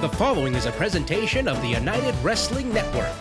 The following is a presentation of the United Wrestling Network.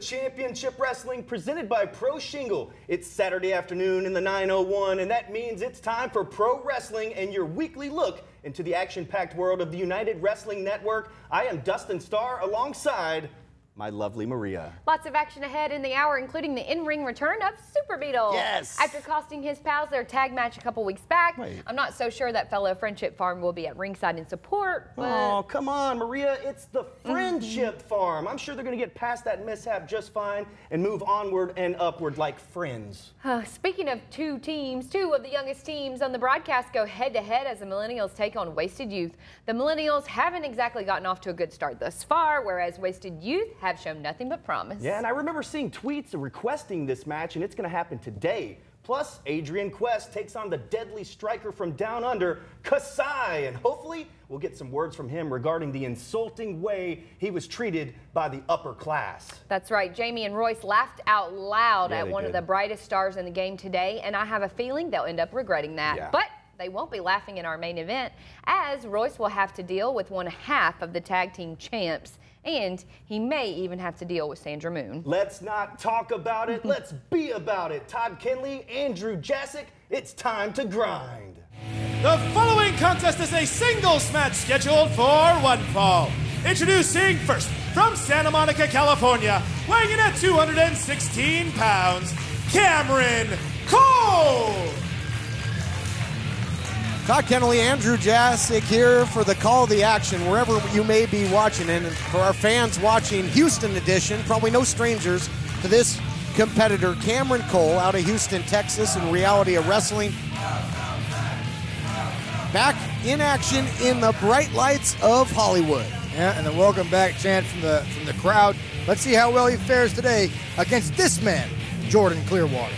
Championship Wrestling presented by Pro Shingle. It's Saturday afternoon in the 901, and that means it's time for Pro Wrestling and your weekly look into the action-packed world of the United Wrestling Network. I am Dustin Starr alongside my lovely Maria. Lots of action ahead in the hour, including the in-ring return of Super Beetle. Yes! After costing his pals their tag match a couple weeks back, I'm not so sure that fellow Friendship Farm will be at ringside in support, but... Oh, come on, Maria. It's the Friendship Farm. I'm sure they're going to get past that mishap just fine and move onward and upward like friends. Speaking of two teams, two of the youngest teams on the broadcast go head-to-head as the Millennials take on Wasted Youth. The Millennials haven't exactly gotten off to a good start thus far, whereas Wasted Youth have shown nothing but promise. Yeah, and I remember seeing tweets requesting this match, and it's going to happen today. Plus, Adrian Quest takes on the deadly striker from down under, Kasai, and hopefully we'll get some words from him regarding the insulting way he was treated by the upper class. That's right. Jamie and Royce laughed out loud at one did. of the brightest stars in the game today, and I have a feeling they'll end up regretting that. Yeah. But they won't be laughing in our main event, as Royce will have to deal with one half of the tag team champs, and he may even have to deal with Sandra Moon. Let's not talk about it, let's be about it. Todd Kenley, Andrew Jasick, it's time to grind. The following contest is a singles match scheduled for one fall. Introducing first, from Santa Monica, California, weighing in at 216 pounds, Cameron Cole! Todd Kenley, Andrew Jasick here for the Call of the Action, wherever you may be watching. And for our fans watching Houston edition, probably no strangers to this competitor, Cameron Cole, out of Houston, Texas, in Reality of Wrestling. Back in action in the bright lights of Hollywood. Yeah, and the welcome back chant from the crowd. Let's see how well he fares today against this man, Jordan Clearwater.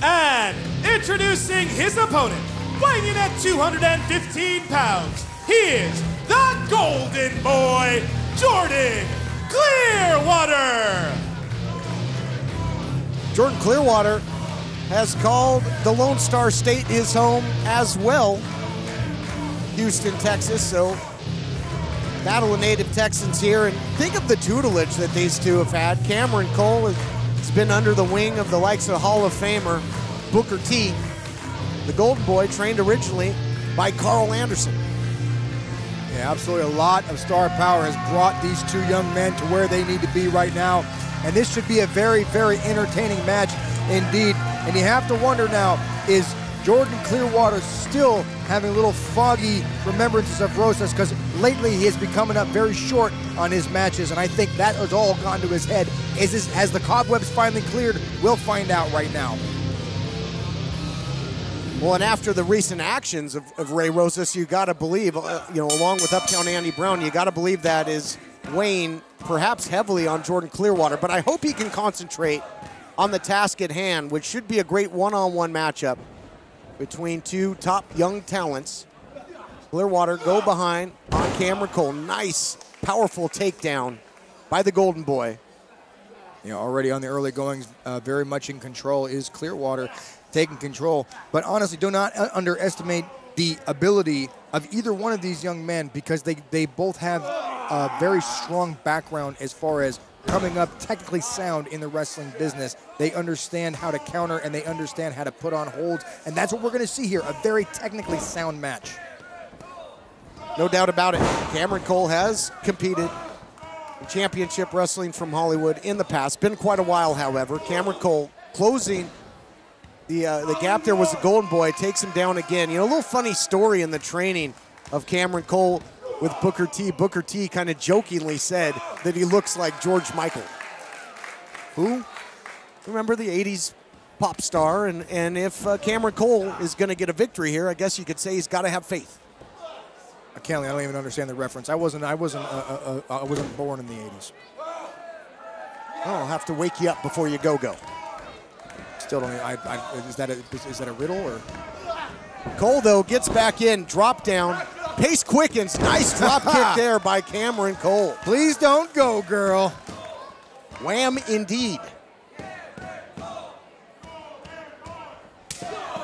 And introducing his opponent, weighing in at 215 pounds, he is the Golden Boy, Jordan Clearwater! Jordan Clearwater has called the Lone Star State his home as well. Houston, Texas, so battle of native Texans here. And think of the tutelage that these two have had. Cameron Cole has been under the wing of the likes of Hall of Famer Booker T, the Golden Boy, trained originally by Carl Anderson. Yeah, absolutely. A lot of star power has brought these two young men to where they need to be right now. And this should be a very, very entertaining match indeed. And you have to wonder now, is Jordan Clearwater still having a little foggy remembrances of Rosas? Because lately he has been coming up very short on his matches, and I think that has all gone to his head. Has the cobwebs finally cleared? We'll find out right now. Well, and after the recent actions of Ray Rosas, you got to believe, along with Uptown Andy Brown, you got to believe that is weighing perhaps heavily on Jordan Clearwater. But I hope he can concentrate on the task at hand, which should be a great one-on-one matchup between two top young talents. Clearwater go behind on Cameron Cole. Nice, powerful takedown by the Golden Boy. Already on the early goings, very much in control is Clearwater, taking control. But honestly, do not underestimate the ability of either one of these young men, because they both have a very strong background as far as coming up technically sound in the wrestling business. They understand how to counter, and they understand how to put on holds, and that's what we're going to see here, a very technically sound match. No doubt about it. Cameron Cole has competed in championship wrestling from Hollywood in the past. Been quite a while, however. Cameron Cole closing the gap there was the Golden Boy, takes him down again. A little funny story in the training of Cameron Cole with Booker T. Booker T kind of jokingly said that he looks like George Michael. Who? Remember the 80s pop star, and if Cameron Cole is going to get a victory here, I guess you could say he's got to have faith. I don't even understand the reference. I wasn't born in the 80s. I'll have to wake you up before you go. Still don't. Is that a riddle or? Cole though gets back in, drop down, pace quickens. Nice drop kick there by Cameron Cole. Please don't go, girl. Wham indeed.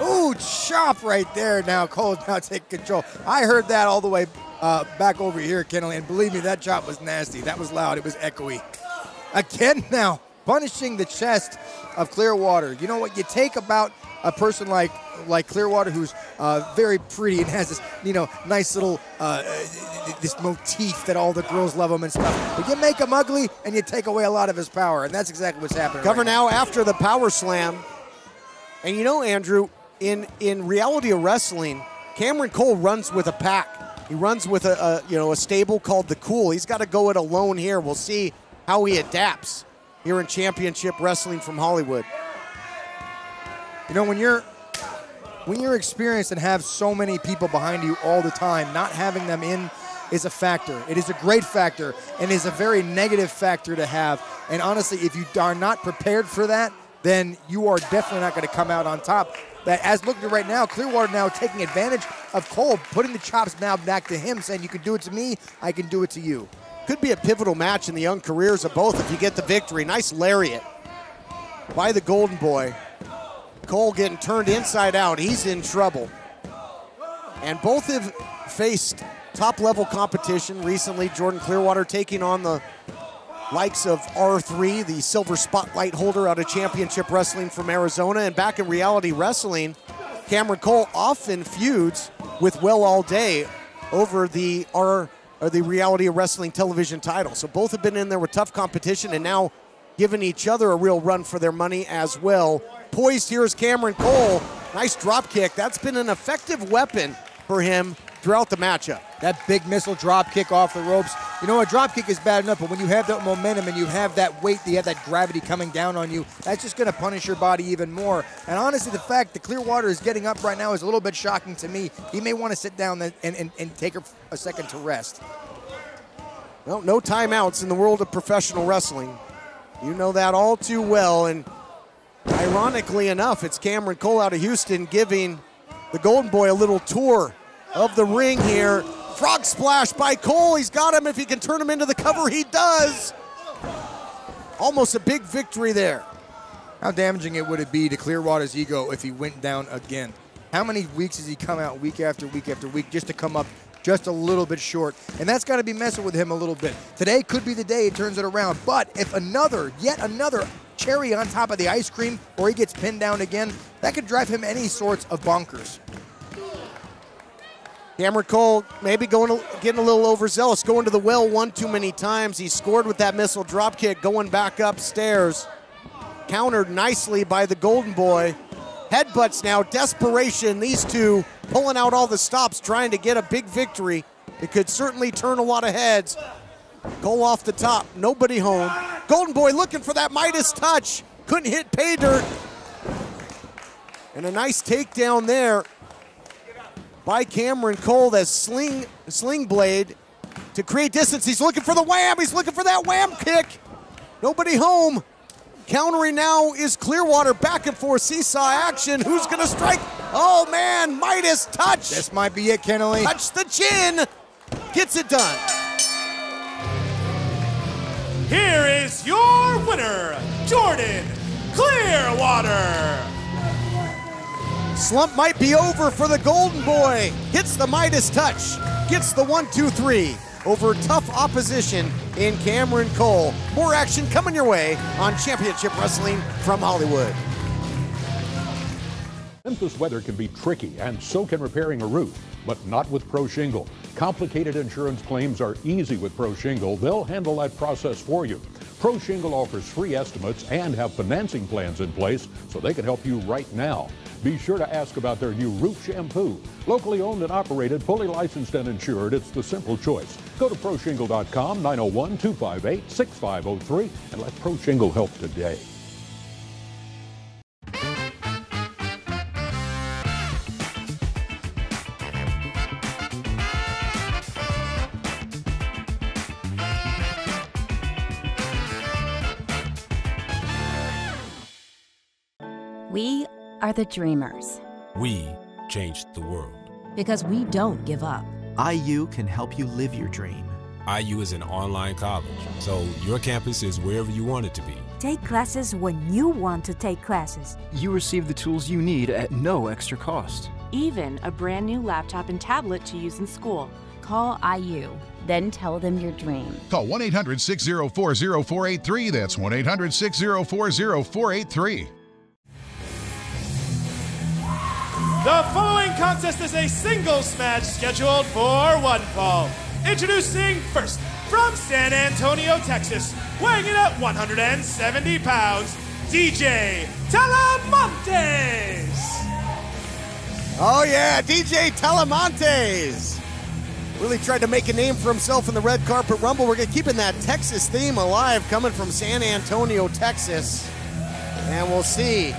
Ooh, chop right there. Now Cole now take control. I heard that all the way back over here, Kennelly, and believe me, that chop was nasty. That was loud. It was echoey. Again now, punishing the chest of Clearwater. You know what? You take about a person like Clearwater, who's very pretty and has this, nice little this motif that all the girls love him and stuff. But you make him ugly and you take away a lot of his power, and that's exactly what's happening. Cover right now after the power slam. And Andrew, in reality of wrestling, Cameron Cole runs with a pack. He runs with a stable called the Cool. He's got to go it alone here. We'll see how he adapts here in Championship Wrestling from Hollywood. When you're experienced and have so many people behind you all the time, not having them in is a factor. It is a great factor and is a very negative factor to have. And honestly, if you are not prepared for that, then you are definitely not going to come out on top. That as looking right now, Clearwater now taking advantage of Cole, putting the chops now back to him, saying, you can do it to me, I can do it to you. Could be a pivotal match in the young careers of both if you get the victory. Nice lariat by the Golden Boy. Cole getting turned inside out. He's in trouble. And both have faced top-level competition recently. Jordan Clearwater taking on the likes of R3, the silver spotlight holder out of Championship Wrestling from Arizona. And back in reality wrestling, Cameron Cole often feuds with Will All Day over the reality of wrestling television title. So both have been in there with tough competition and now giving each other a real run for their money as well. Poised here is Cameron Cole. Nice drop kick. That's been an effective weapon for him throughout the matchup. That big missile drop kick off the ropes. A drop kick is bad enough, but when you have that momentum and you have that weight, you have that gravity coming down on you, that's just going to punish your body even more. And honestly, the fact that Clearwater is getting up right now is a little bit shocking to me. He may want to sit down and take a second to rest. Well, no timeouts in the world of professional wrestling. You know that all too well. And ironically enough, it's Cameron Cole out of Houston giving the Golden Boy a little tour of the ring here. Frog splash by Cole. He's got him. If he can turn him into the cover, he does. Almost a big victory there. How damaging it would it be to Clearwater's ego if he went down again? How many weeks has he come out week after week after week just to come up just a little bit short? And that's got to be messing with him a little bit. Today could be the day he turns it around. But if yet another cherry on top of the ice cream, or he gets pinned down again, that could drive him any sorts of bonkers. Cameron Cole maybe getting a little overzealous, going to the well one too many times. He scored with that missile drop kick, going back upstairs. Countered nicely by the Golden Boy. Headbutts now, desperation. These two pulling out all the stops, trying to get a big victory. It could certainly turn a lot of heads. Cole off the top, nobody home. Golden Boy looking for that Midas touch. Couldn't hit pay dirt. And a nice takedown there by Cameron Cole. That sling blade to create distance. He's looking for the wham. He's looking for that wham kick. Nobody home. Countering now is Clearwater. Back and forth seesaw action. Who's going to strike? Oh, man. Midas touch. This might be it, Kennelly. Touch the chin. Gets it done. Here is your winner, Jordan Clearwater. Slump might be over for the Golden Boy. Hits the Midas touch. Gets the 1-2-3 over tough opposition in Cameron Cole. More action coming your way on Championship Wrestling from Hollywood. Memphis weather can be tricky, and so can repairing a roof, but not with Pro Shingle. Complicated insurance claims are easy with Pro Shingle. They'll handle that process for you. Pro Shingle offers free estimates and have financing plans in place so they can help you right now. Be sure to ask about their new roof shampoo. Locally owned and operated, fully licensed and insured, it's the simple choice. Go to ProShingle.com, 901-258-6503, and let Pro Shingle help today. We are the dreamers. We changed the world. Because we don't give up. IU can help you live your dream. IU is an online college, so your campus is wherever you want it to be. Take classes when you want to take classes. You receive the tools you need at no extra cost. Even a brand new laptop and tablet to use in school. Call IU, then tell them your dream. Call 1-800-604-0483. That's 1-800-604-0483. The following contest is a singles match scheduled for one fall. Introducing first, from San Antonio, Texas, weighing in at 170 pounds, DJ Talamantez. Oh yeah, DJ Talamantez. Really tried to make a name for himself in the red carpet rumble. We're keeping that Texas theme alive, coming from San Antonio, Texas. And we'll see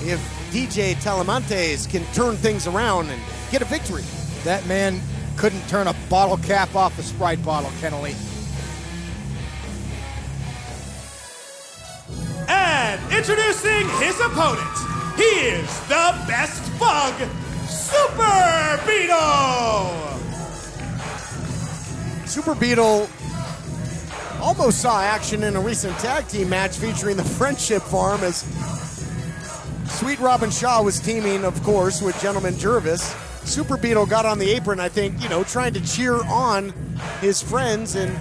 if DJ Talamantez can turn things around and get a victory. That man couldn't turn a bottle cap off a Sprite bottle, Kennelly. And introducing his opponent, he is the best bug, Super Beetle! Super Beetle almost saw action in a recent tag team match featuring the Friendship Farm as Sweet Robin Shaw was teaming, of course, with Gentleman Jervis. Super Beetle got on the apron, I think, trying to cheer on his friends, and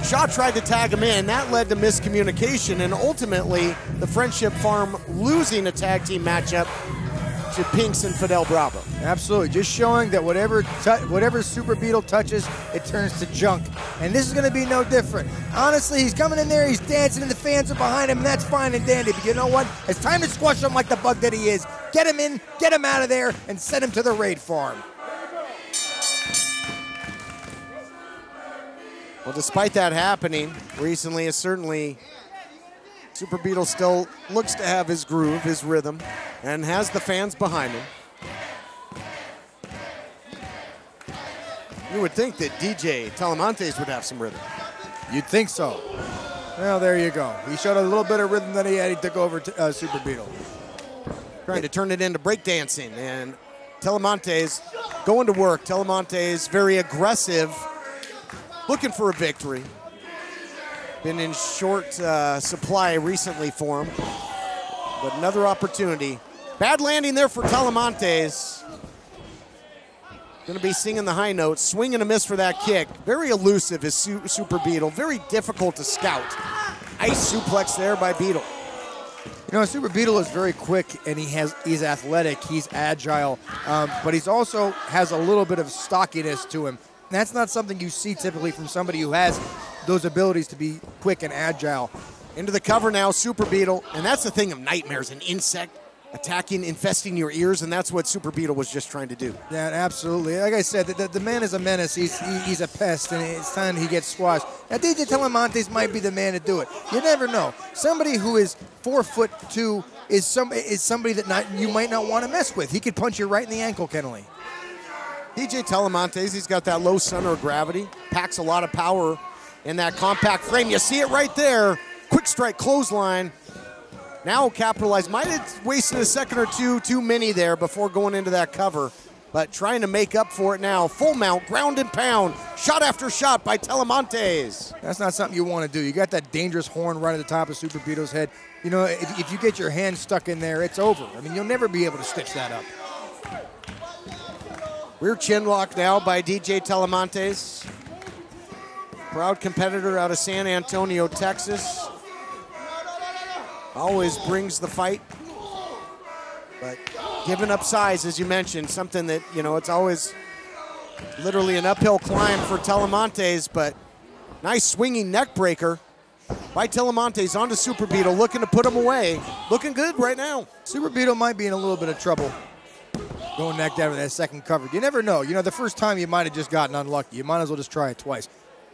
Shaw tried to tag him in. That led to miscommunication, and ultimately the Friendship Farm losing a tag team matchup to Pinks and Fidel Bravo. Absolutely, just showing that whatever Super Beetle touches, it turns to junk. And this is going to be no different. Honestly, he's coming in there, he's dancing, and the fans are behind him, and that's fine and dandy. But you know what? It's time to squash him like the bug that he is. Get him in, get him out of there, and send him to the raid farm. Well, despite that happening recently, it's certainly Super Beetle still looks to have his groove, his rhythm, and has the fans behind him. You would think that DJ Talamantez would have some rhythm. You'd think so. Well, there you go. He showed a little bit of rhythm that he had. He took over Super Beetle. Trying to turn it into breakdancing, and Talamantez going to work. Talamantez very aggressive, looking for a victory. Been in short supply recently for him, but another opportunity. Bad landing there for Talamantez. Going to be singing the high notes, swing and a miss for that kick. Very elusive is Super Beetle, very difficult to scout. Ice suplex there by Beetle. Super Beetle is very quick, and he's athletic, he's agile, but he's also has a little bit of stockiness to him. And that's not something you see typically from somebody who has those abilities to be quick and agile. Into the cover now, Super Beetle, and that's the thing of nightmares, an insect attacking, infesting your ears, and that's what Super Beetle was just trying to do. Yeah, absolutely. Like I said, the man is a menace. He's a pest, and it's time he gets squashed. Now, DJ Talamantez might be the man to do it. You never know. Somebody who is 4'2" is somebody that you might not want to mess with. He could punch you right in the ankle, Kennelly. DJ Talamantez, he's got that low center of gravity, packs a lot of power in that compact frame. You see it right there. Quick strike clothesline. Now capitalize. Might have wasted a second or two too many there before going into that cover, but trying to make up for it now. Full mount, ground and pound, shot after shot by Talamantez. That's not something you want to do. You got that dangerous horn right at the top of Super Beetle's head. If you get your hand stuck in there, it's over. I mean, you'll never be able to stitch that up. Rear chin lock now by DJ Talamantez. Proud competitor out of San Antonio, Texas. Always brings the fight. But giving up size, as you mentioned, something that, it's always literally an uphill climb for Talamantez, but nice swinging neck breaker by Talamantez onto Super Beetle, looking to put him away. Looking good right now. Super Beetle might be in a little bit of trouble going neck down with that second cover. You never know. The first time you might have just gotten unlucky. You might as well just try it twice.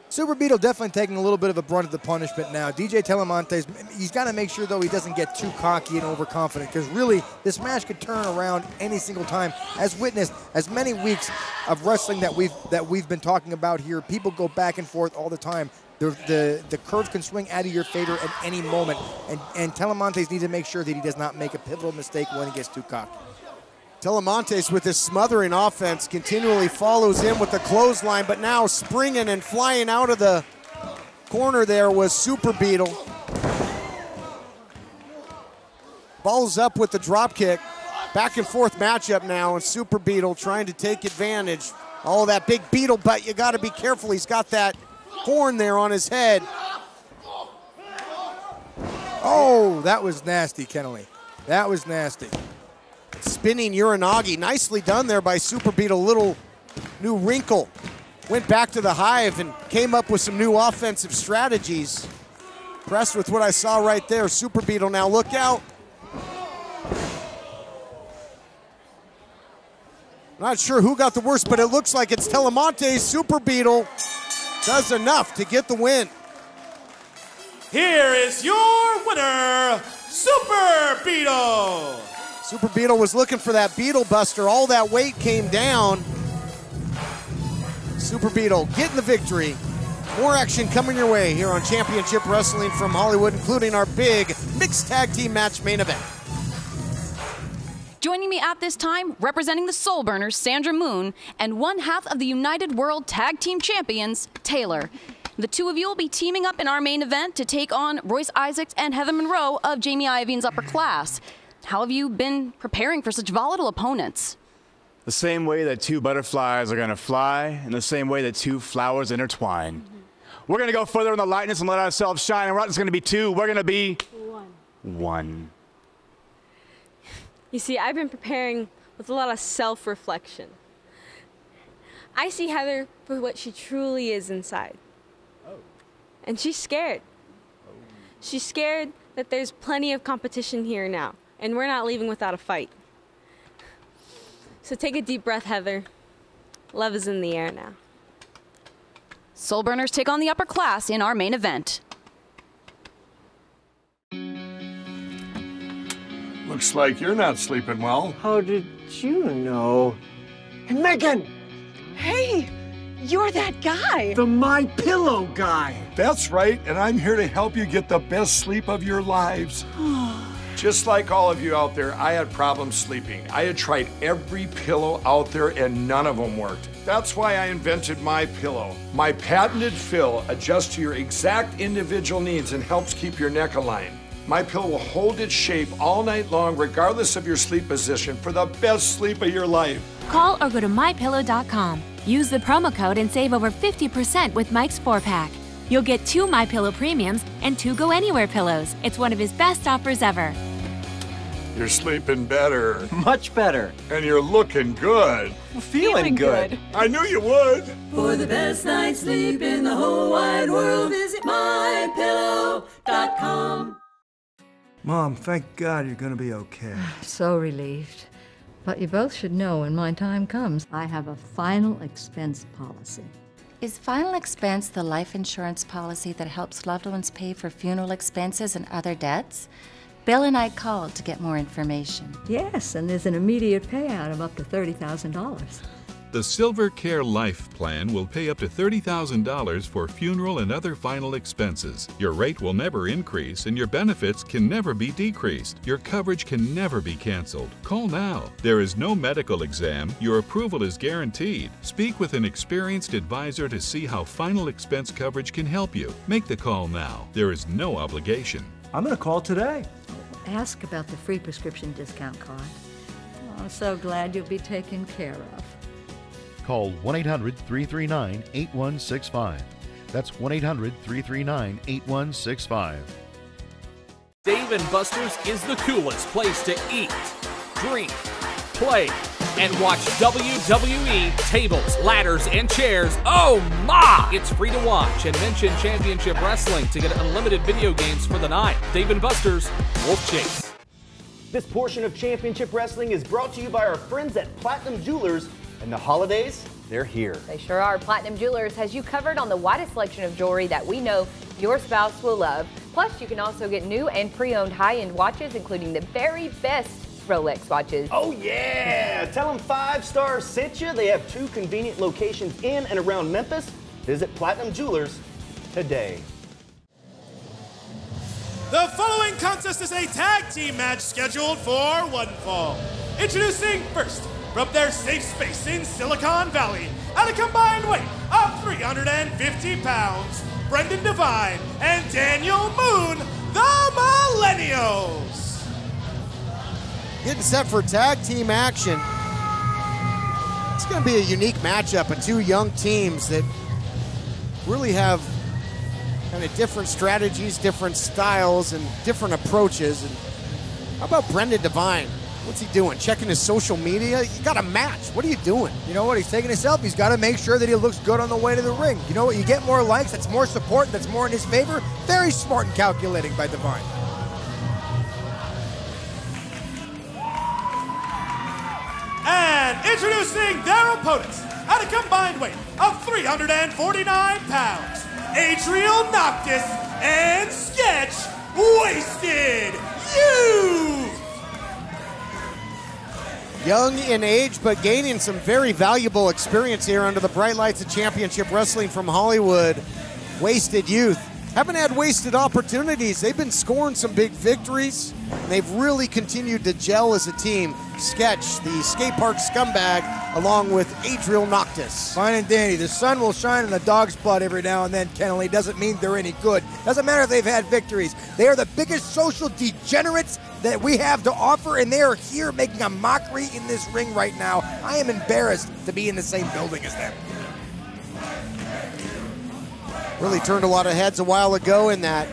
Super Beetle definitely taking a little bit of a brunt of the punishment now. DJ Talamantez, he's got to make sure, though, he doesn't get too cocky and overconfident, because really, this match could turn around any single time. As witnessed, as many weeks of wrestling that we've been talking about here, people go back and forth all the time. The curve can swing out of your favor at any moment, and Talamantez needs to make sure that he does not make a pivotal mistake when he gets too cocky. Talamantez with his smothering offense continually follows in with the clothesline, but now springing and flying out of the corner there was Super Beetle. Balls up with the drop kick. Back and forth matchup now, and Super Beetle trying to take advantage. Oh, that big beetle butt, you gotta be careful. He's got that horn there on his head. Oh, that was nasty, Kennelly. That was nasty. Spinning Uranagi, nicely done there by Super Beetle. Little new wrinkle. Went back to the hive and came up with some new offensive strategies. Impressed with what I saw right there. Super Beetle now, look out. Not sure who got the worst, but it looks like it's Talamantez. Super Beetle does enough to get the win. Here is your winner, Super Beetle. Super Beetle was looking for that Beetle Buster. All that weight came down. Super Beetle getting the victory. More action coming your way here on Championship Wrestling from Hollywood, including our big mixed tag team match main event. Joining me at this time, representing the Soul Burners, Sandra Moon, and one half of the United World Tag Team Champions, Taylor. The two of you will be teaming up in our main event to take on Royce Isaacs and Heather Monroe of Jamie Iovine's upper class. How have you been preparing for such volatile opponents? The same way that two butterflies are going to fly, and the same way that two flowers intertwine. We're going to go further in the lightness and let ourselves shine, and we're not just going to be two, we're going to be one. You see, I've been preparing with a lot of self-reflection. I see Heather for what she truly is inside. And she's scared. She's scared that there's plenty of competition here now, and we're not leaving without a fight. So take a deep breath, Heather. Love is in the air now. Soul Burners take on the upper class in our main event. Looks like you're not sleeping well. How did you know? And Megan! Hey, you're that guy. The My Pillow guy. That's right, and I'm here to help you get the best sleep of your lives. Just like all of you out there, I had problems sleeping. I had tried every pillow out there and none of them worked. That's why I invented My Pillow. My patented fill adjusts to your exact individual needs and helps keep your neck aligned. My Pillow will hold its shape all night long, regardless of your sleep position, for the best sleep of your life. Call or go to mypillow.com. Use the promo code and save over 50% with Mike's 4-pack. You'll get 2 My Pillow premiums and 2 Go Anywhere pillows. It's one of his best offers ever. You're sleeping better. Much better. And you're looking good. Feeling good. I knew you would. For the best night's sleep in the whole wide world, visit mypillow.com. Mom, thank God you're gonna be okay. So relieved. But you both should know when my time comes, I have a final expense policy. Is Final Expense the life insurance policy that helps loved ones pay for funeral expenses and other debts? Bill and I called to get more information. Yes, and there's an immediate payout of up to $30,000. The Silver Care Life Plan will pay up to $30,000 for funeral and other final expenses. Your rate will never increase and your benefits can never be decreased. Your coverage can never be canceled. Call now. There is no medical exam. Your approval is guaranteed. Speak with an experienced advisor to see how final expense coverage can help you. Make the call now. There is no obligation. I'm gonna call today. Ask about the free prescription discount card. Oh, so glad you'll be taken care of. Call 1-800-339-8165. That's 1-800-339-8165. Dave & Buster's is the coolest place to eat, drink, play, and watch WWE tables, ladders, and chairs. Oh my! It's free to watch and mention Championship Wrestling to get unlimited video games for the night. Dave & Buster's, Wolf Chase. This portion of Championship Wrestling is brought to you by our friends at Platinum Jewelers, and the holidays, they're here. They sure are. Platinum Jewelers has you covered on the widest selection of jewelry that we know your spouse will love. Plus, you can also get new and pre-owned high-end watches, including the very best Rolex watches. Oh yeah! Tell them 5 Stars sent you. They have 2 convenient locations in and around Memphis. Visit Platinum Jewelers today. The following contest is a tag team match scheduled for one fall. Introducing first, from their safe space in Silicon Valley, at a combined weight of 350 pounds, Brendan Devine and Daniel Moon, the Millennials. Getting set for tag team action. It's going to be a unique matchup of two young teams that really have kind of different strategies, different styles, and different approaches. And how about Brendan Devine? What's he doing? Checking his social media? You got a match. What are you doing? You know what? He's taking his selfie. He's got to make sure that he looks good on the way to the ring. You know what? You get more likes. That's more support. That's more in his favor. Very smart and calculating by Devine. And introducing their opponents at a combined weight of 349 pounds, Adriel Noctis and Sketch Wasted Youth. Young in age, but gaining some very valuable experience here under the bright lights of Championship Wrestling from Hollywood. Wasted Youth. Haven't had wasted opportunities. They've been scoring some big victories, and they've really continued to gel as a team. Sketch, the skate park scumbag, along with Adriel Noctis. Fine and dandy. The sun will shine in the dog's blood every now and then, Kennelly. Doesn't mean they're any good. Doesn't matter if they've had victories. They are the biggest social degenerates that we have to offer, and they are here making a mockery in this ring right now. I am embarrassed to be in the same building as them. Really turned a lot of heads a while ago in that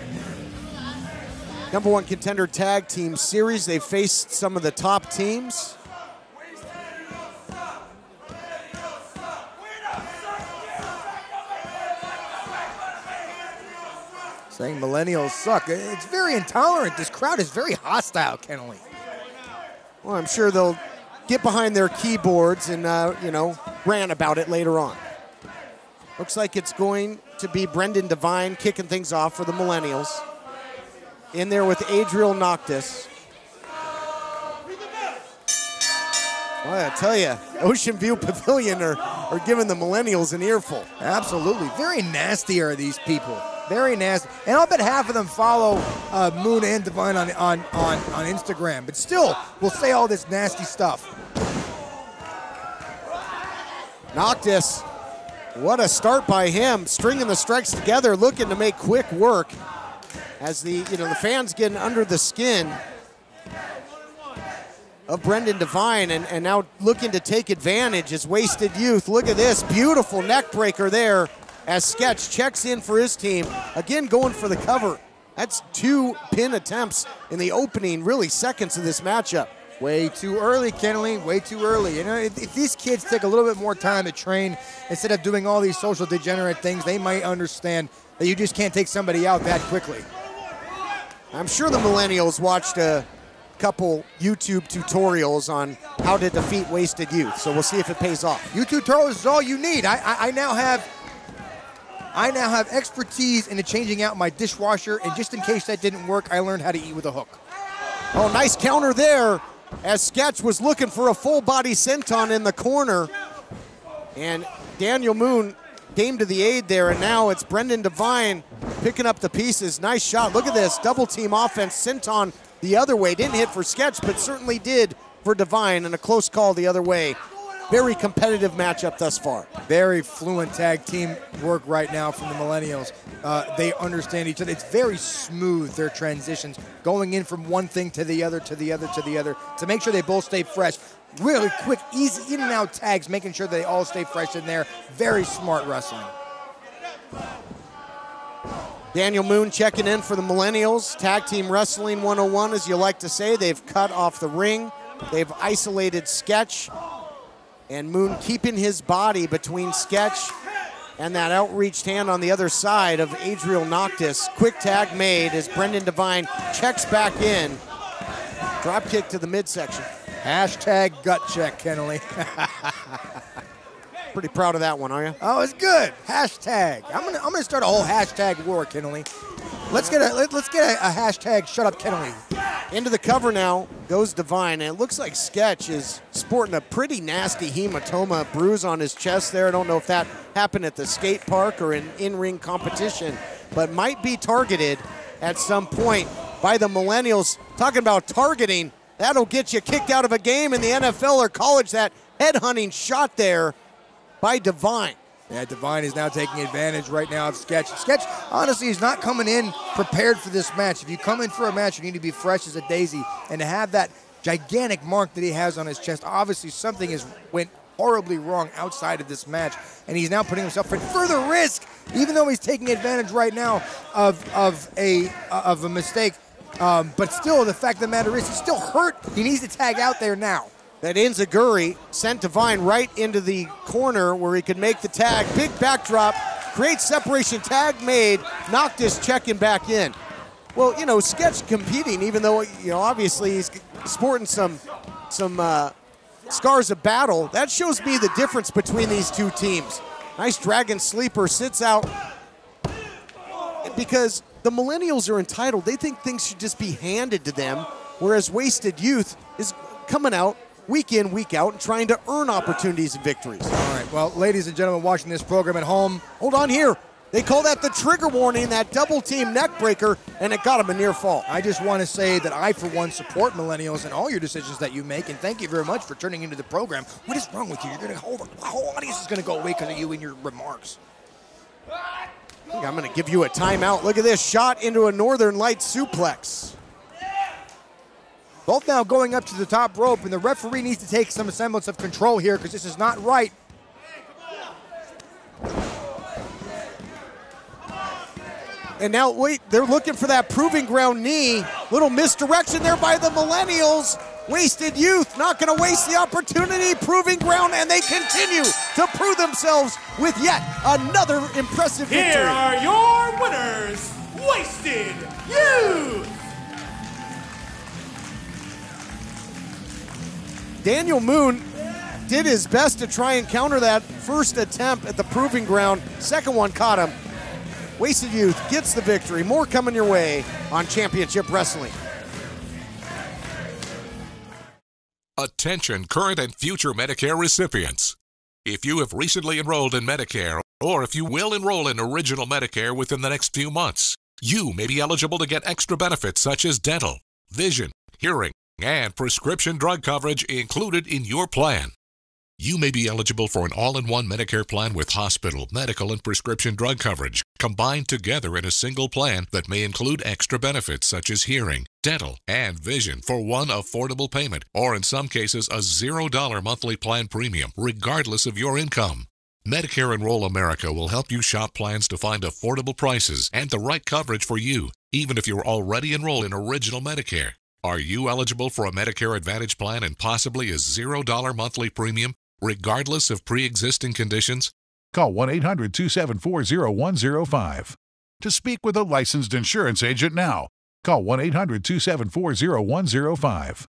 #1 contender tag team series. They faced some of the top teams. Saying millennials suck. It's very intolerant. This crowd is very hostile, Kennelly. Well, I'm sure they'll get behind their keyboards and, rant about it later on. Looks like it's going to be Brendan Devine kicking things off for the Millennials. In there with Adriel Noctis. Well, I tell you, Ocean View Pavilion are giving the Millennials an earful. Absolutely. Very nasty are these people. Very nasty. And I'll bet half of them follow Moon and Devine on Instagram. But still, we'll say all this nasty stuff. Noctis, what a start by him. Stringing the strikes together, looking to make quick work. As the fans getting under the skin of Brendan Devine and now looking to take advantage as Wasted Youth. Look at this, beautiful neck breaker there as Sketch checks in for his team. Again, going for the cover. That's 2 pin attempts in the opening, really, seconds of this matchup. Way too early, Kennelly, way too early. You know, if these kids take a little bit more time to train instead of doing all these social degenerate things, they might understand that you just can't take somebody out that quickly. I'm sure the Millennials watched a couple YouTube tutorials on how to defeat Wasted Youth, so we'll see if it pays off. YouTube tutorials is all you need. I now have expertise in changing out my dishwasher, and just in case that didn't work, I learned how to eat with a hook. Oh, nice counter there as Sketch was looking for a full body senton in the corner. And Daniel Moon came to the aid there, and now it's Brendan Devine picking up the pieces. Nice shot. Look at this. Double team offense. Senton the other way. Didn't hit for Sketch, but certainly did for Devine, and a close call the other way. Very competitive matchup thus far. Very fluent tag team work right now from the Millennials. They understand each other. It's very smooth, their transitions, going in from one thing to the other, to the other, to the other, to make sure they both stay fresh. Really quick, easy in and out tags, making sure they all stay fresh in there. Very smart wrestling. Daniel Moon checking in for the Millennials. Tag Team Wrestling 101, as you like to say. They've cut off the ring. They've isolated Sketch. And Moon keeping his body between Sketch and that outreached hand on the other side of Adriel Noctis. Quick tag made as Brendan Devine checks back in. Drop kick to the midsection. Hashtag gut check, Kennelly. Pretty proud of that one, are you? Oh, it's good. Hashtag. I'm gonna start a whole hashtag war, Kennelly. Let's get a hashtag shut up, Kennelly. Into the cover now goes Devine, and it looks like Sketch is sporting a pretty nasty hematoma bruise on his chest there. I don't know if that happened at the skate park or in in-ring competition. but might be targeted at some point by the Millennials. Talking about targeting, that'll get you kicked out of a game in the NFL or college. That headhunting shot there by Devine. Yeah, Devine is now taking advantage right now of Sketch. Sketch, honestly, is not coming in prepared for this match. If you come in for a match, you need to be fresh as a daisy. And to have that gigantic mark that he has on his chest, obviously something went horribly wrong outside of this match. And he's now putting himself at further risk, even though he's taking advantage right now of a mistake. But still, the fact of the matter is he's still hurt. He needs to tag out there now. That Inzaguri sent Devine right into the corner where he could make the tag. Big backdrop, great separation, tag made, knocked his check-in back in. Well, you know, Sketch competing, even though, you know, obviously he's sporting some scars of battle. That shows me the difference between these two teams. Nice dragon sleeper, sits out because the Millennials are entitled. They think things should just be handed to them, whereas Wasted Youth is coming out week in, week out, and trying to earn opportunities and victories. All right, well, ladies and gentlemen watching this program at home. Hold on here. They call that the trigger warning, that double team neck breaker, and it got him a near fall. I just want to say that I, for one, support Millennials and all your decisions that you make, and thank you very much for turning into the program. What is wrong with you? You're going to hold on. The whole audience is going to go away because of you and your remarks. I think I'm going to give you a timeout. Look at this shot into a Northern Lights suplex. Both now going up to the top rope, and the referee needs to take some semblance of control here because this is not right. And now, wait, they're looking for that proving ground knee. Little misdirection there by the Millennials. Wasted Youth not going to waste the opportunity. Proving ground, and they continue to prove themselves with yet another impressive victory. Here are your winners, Wasted Youth. Daniel Moon did his best to try and counter that first attempt at the proving ground. Second one caught him. Wasted Youth gets the victory. More coming your way on Championship Wrestling. Attention current and future Medicare recipients. If you have recently enrolled in Medicare, or if you will enroll in Original Medicare within the next few months, you may be eligible to get extra benefits such as dental, vision, hearing, and prescription drug coverage included in your plan. You may be eligible for an all-in-one Medicare plan with hospital, medical, and prescription drug coverage combined together in a single plan that may include extra benefits such as hearing, dental, and vision for one affordable payment, or in some cases a $0 monthly plan premium regardless of your income. Medicare Enroll America will help you shop plans to find affordable prices and the right coverage for you, even if you're already enrolled in Original Medicare. Are you eligible for a Medicare Advantage plan and possibly a $0 monthly premium, regardless of pre-existing conditions? Call 1-800-274-0105. To speak with a licensed insurance agent now, call 1-800-274-0105.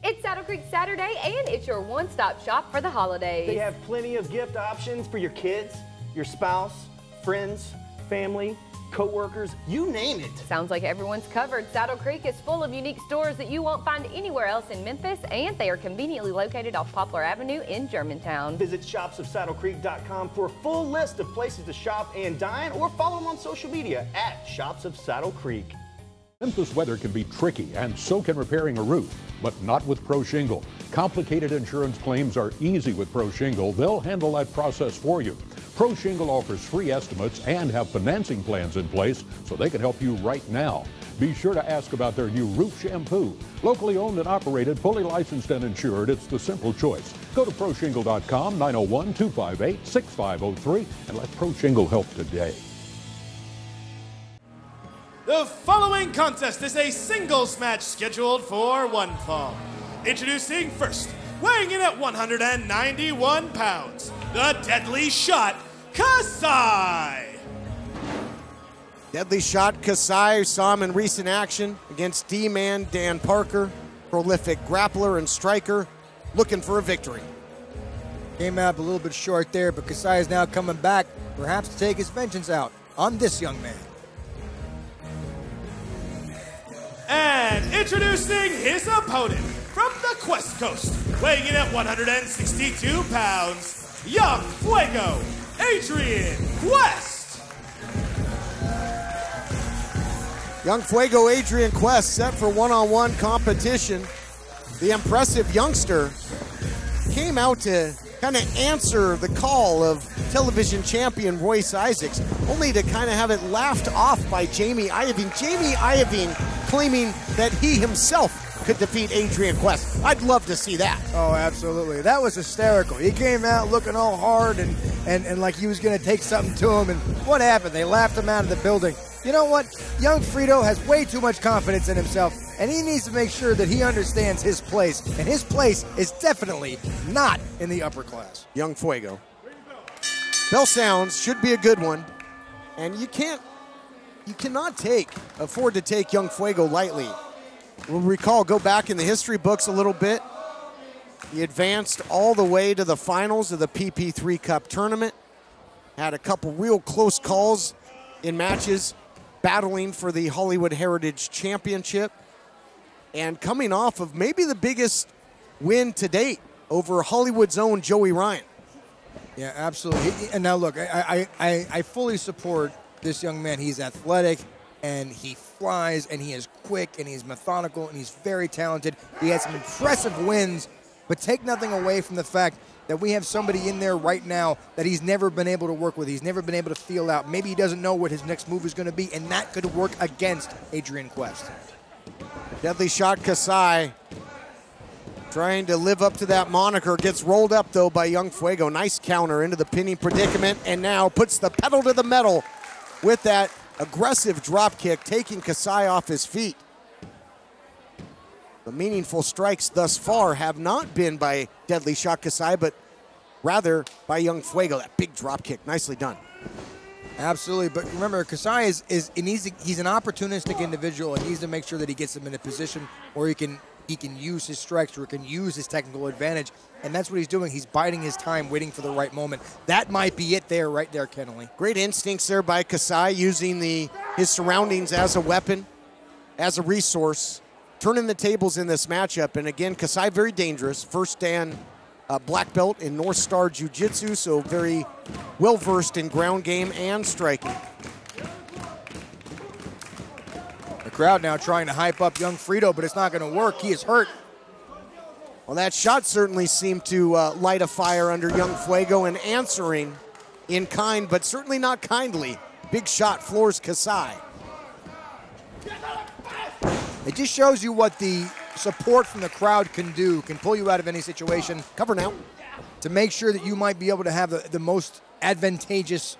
It's Saddle Creek Saturday, and it's your one-stop shop for the holidays. They have plenty of gift options for your kids, your spouse, friends, family, co-workers, you name it. Sounds like everyone's covered. Saddle Creek is full of unique stores that you won't find anywhere else in Memphis, and they are conveniently located off Poplar Avenue in Germantown. Visit shopsofsaddlecreek.com for a full list of places to shop and dine, or follow them on social media at Shops of Saddle Creek. Memphis weather can be tricky, and so can repairing a roof, but not with Pro Shingle. Complicated insurance claims are easy with Pro Shingle. They'll handle that process for you. Pro Shingle offers free estimates and have financing plans in place so they can help you right now. Be sure to ask about their new roof shampoo. Locally owned and operated, fully licensed and insured, it's the simple choice. Go to ProShingle.com, 901-258-6503, and let Pro Shingle help today. The following contest is a singles match scheduled for one fall. Introducing first, weighing in at 191 pounds, the Deadly Shot, Kasai. Deadly Shot Kasai, saw him in recent action against D-Man Dan Parker, prolific grappler and striker, looking for a victory. Came out a little bit short there, but Kasai is now coming back, perhaps to take his vengeance out on this young man. And introducing his opponent from the Quest Coast, weighing in at 162 pounds, Young Fuego, Adrian Quest. Young Fuego Adrian Quest set for one-on-one competition. The impressive youngster came out to kind of answer the call of television champion Royce Isaacs, only to kind of have it laughed off by Jamie Iovine. Jamie Iovine claiming that he himself could defeat Adrian Quest. I'd love to see that. Oh, absolutely. That was hysterical. He came out looking all hard and like he was going to take something to him, and what happened? They laughed him out of the building. You know what? Young Frito has way too much confidence in himself, and he needs to make sure that he understands his place, and his place is definitely not in the upper class. Young Fuego. Bell sounds, should be a good one, and you cannot afford to take Young Fuego lightly. We'll recall, go back in the history books a little bit. He advanced all the way to the finals of the PP3 Cup tournament. Had a couple real close calls in matches, battling for the Hollywood Heritage Championship. And coming off of maybe the biggest win to date over Hollywood's own Joey Ryan. Yeah, absolutely. And now look, I fully support this young man. He's athletic, and he flies, and he is quick, and he's methodical, and he's very talented. He has some impressive wins, but take nothing away from the fact that we have somebody in there right now that he's never been able to work with. He's never been able to feel out. Maybe he doesn't know what his next move is going to be, and that could work against Adrian Quest. Deadly Shot Kasai trying to live up to that moniker. Gets rolled up, though, by Young Fuego. Nice counter into the pinning predicament, and now puts the pedal to the metal with that aggressive drop kick, taking Kasai off his feet. The meaningful strikes thus far have not been by Deadly Shot Kasai, but rather by Young Fuego. That big drop kick, nicely done. Absolutely, but remember, Kasai he's an opportunistic individual, and needs to make sure that he gets him in a position where he can use his strikes, or can use his technical advantage, and that's what he's doing. He's biding his time, waiting for the right moment. That might be it there, right there, Kenley. Great instincts there by Kasai, using his surroundings as a weapon, as a resource, turning the tables in this matchup. And again, Kasai very dangerous. First Dan black belt in North Star Jiu-Jitsu, so very well-versed in ground game and striking. The crowd now trying to hype up Young Frito, but it's not going to work. He is hurt. Well, that shot certainly seemed to light a fire under Young Fuego, and answering in kind, but certainly not kindly. Big shot floors Kasai. It just shows you what the support from the crowd can do, can pull you out of any situation. Cover now. To make sure that you might be able to have the most advantageous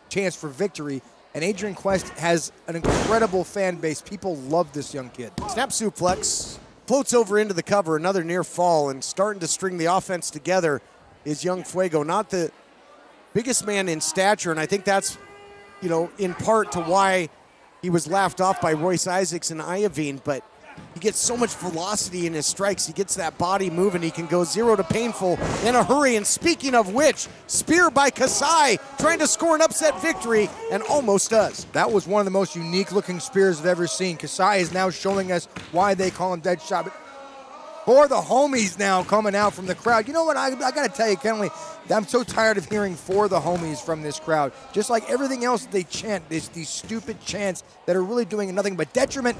chance for victory. And Adrian Quest has an incredible fan base. People love this young kid. Snap suplex, floats over into the cover, another near fall, and starting to string the offense together is Young Fuego. Not the biggest man in stature, and I think that's, in part to why he was laughed off by Royce Isaacs and Iovine, but he gets so much velocity in his strikes. He gets that body moving. He can go zero to painful in a hurry. And speaking of which, spear by Kasai, trying to score an upset victory, and almost does. That was one of the most unique looking spears I've ever seen. Kasai is now showing us why they call him Dead Shot. But for the homies now coming out from the crowd. You know what, I got to tell you, Kenley, I'm so tired of hearing for the homies from this crowd. Just like everything else they chant, these stupid chants that are really doing nothing but detriment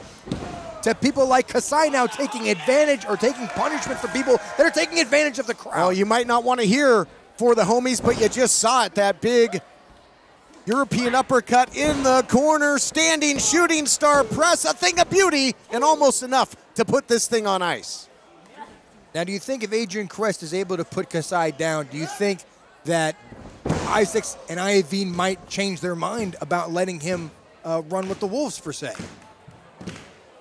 to people like Kasai now taking advantage or taking punishment for people that are taking advantage of the crowd. Well, you might not want to hear for the homies, but you just saw it, that big European uppercut in the corner, standing shooting star press, a thing of beauty, and almost enough to put this thing on ice. Now, do you think if Adrian Quest is able to put Kasai down, do you think that Isaacs and Iovine might change their mind about letting him run with the Wolves, per se?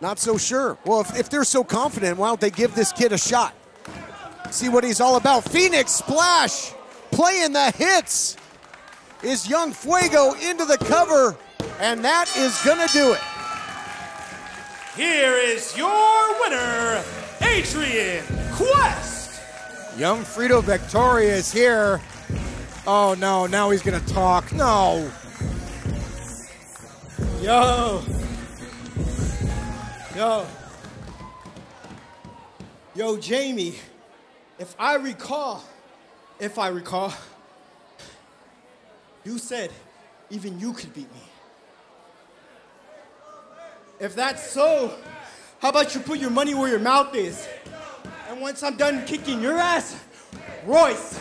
Not so sure. Well, if they're so confident, why don't they give this kid a shot? See what he's all about. Phoenix splash, playing the hits, is Young Fuego into the cover, and that is gonna do it. Here is your winner, Adrian Quest. Young Frito victorious here. Oh no, now he's gonna talk. No. Yo, Jamie, if I recall, you said even you could beat me. If that's so, how about you put your money where your mouth is? And once I'm done kicking your ass, Royce,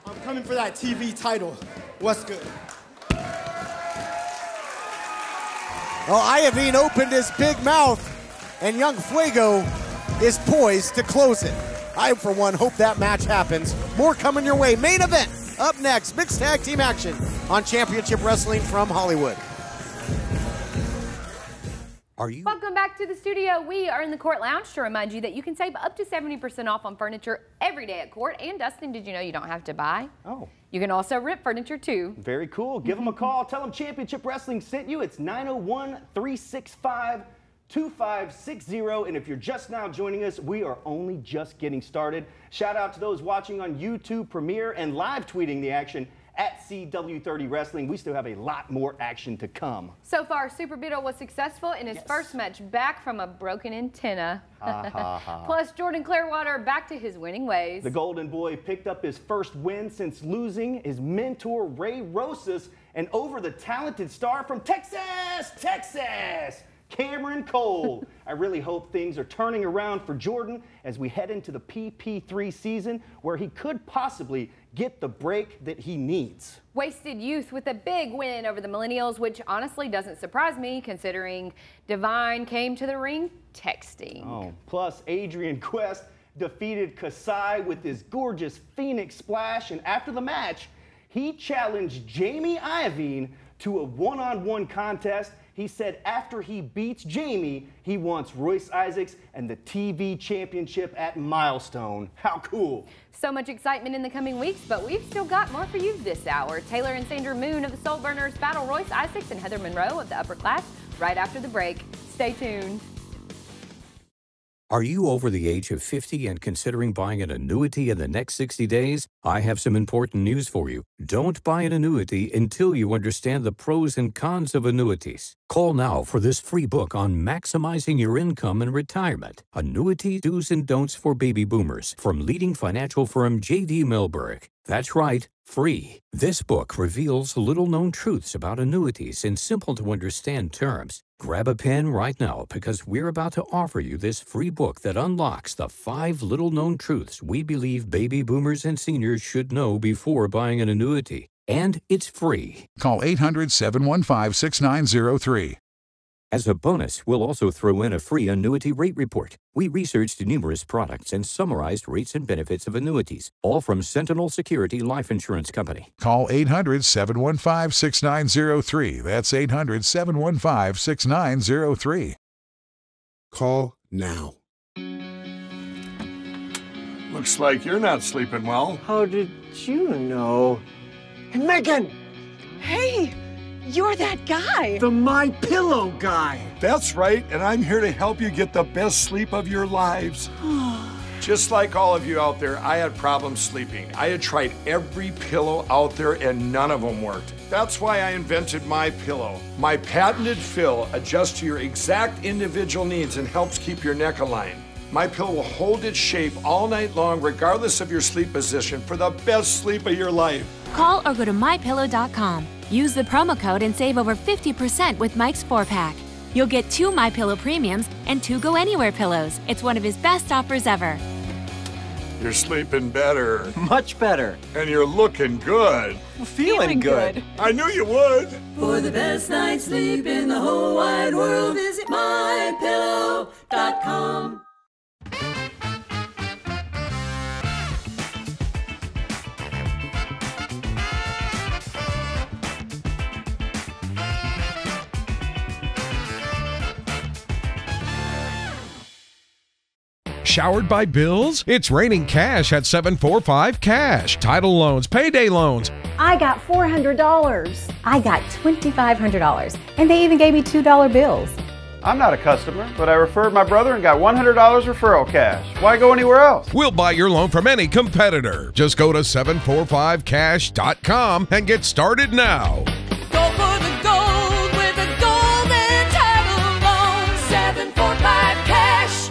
I'm coming for that TV title. What's good? Well, Iovine opened his big mouth, and young Fuego is poised to close it. I, for one, hope that match happens. More coming your way. Main event up next. Mixed tag team action on Championship Wrestling from Hollywood. Welcome back to the studio. We are in the Court Lounge to remind you that you can save up to 70% off on furniture every day at Court. And Dustin, did you know you don't have to buy? Oh. You can also rip furniture too. Very cool. Give them a call. Tell them Championship Wrestling sent you. It's 901-365-2560. And if you're just now joining us, we are only just getting started. Shout out to those watching on YouTube Premiere and live tweeting the action at CW30 Wrestling. We still have a lot more action to come. So far, Super Beetle was successful in his first match back from a broken antenna. Plus, Jordan Clearwater back to his winning ways. The Golden Boy picked up his first win since losing his mentor, Ray Rosas, and over the talented star from Texas, Cameron Cole. I really hope things are turning around for Jordan as we head into the PP3 season, where he could possibly get the break that he needs. Wasted Youth with a big win over the Millennials, which honestly doesn't surprise me considering Divine came to the ring texting. Oh, plus Adrian Quest defeated Kasai with his gorgeous Phoenix splash, and after the match, he challenged Jamie Iovine to a one-on-one contest. He said after he beats Jamie, he wants Royce Isaacs and the TV championship at Milestone. How cool. So much excitement in the coming weeks, but we've still got more for you this hour. Taylor and Sandra Moon of the Soul Burners battle Royce Isaacs and Heather Monroe of the Upper Class right after the break. Stay tuned. Are you over the age of 50 and considering buying an annuity in the next 60 days? I have some important news for you. Don't buy an annuity until you understand the pros and cons of annuities. Call now for this free book on maximizing your income in retirement. Annuity Do's and Don'ts for Baby Boomers from leading financial firm J.D. Milberg. That's right, free. This book reveals little-known truths about annuities in simple-to-understand terms. Grab a pen right now because we're about to offer you this free book that unlocks the 5 little-known truths we believe baby boomers and seniors should know before buying an annuity. And it's free. Call 800-715-6903. As a bonus, we'll also throw in a free annuity rate report. We researched numerous products and summarized rates and benefits of annuities, all from Sentinel Security Life Insurance Company. Call 800-715-6903. That's 800-715-6903. Call now. Looks like you're not sleeping well. How did you know? And Megan! Hey! You're that guy. The My Pillow guy. That's right, and I'm here to help you get the best sleep of your lives. Just like all of you out there, I had problems sleeping. I had tried every pillow out there and none of them worked. That's why I invented My Pillow. My patented fill adjusts to your exact individual needs and helps keep your neck aligned. My Pillow will hold its shape all night long regardless of your sleep position for the best sleep of your life. Call or go to mypillow.com. Use the promo code and save over 50% with Mike's 4-pack. You'll get 2 MyPillow premiums and 2 Go Anywhere pillows. It's one of his best offers ever. You're sleeping better. Much better. And you're looking good. Feeling good. I knew you would. For the best night's sleep in the whole wide world, visit mypillow.com. Showered by bills? It's raining cash at 745 Cash. Title loans, payday loans. I got $400. I got $2,500. And they even gave me $2 bills. I'm not a customer, but I referred my brother and got $100 referral cash. Why go anywhere else? We'll buy your loan from any competitor. Just go to 745cash.com and get started now. Go for the gold with a golden title loan. 745 Cash.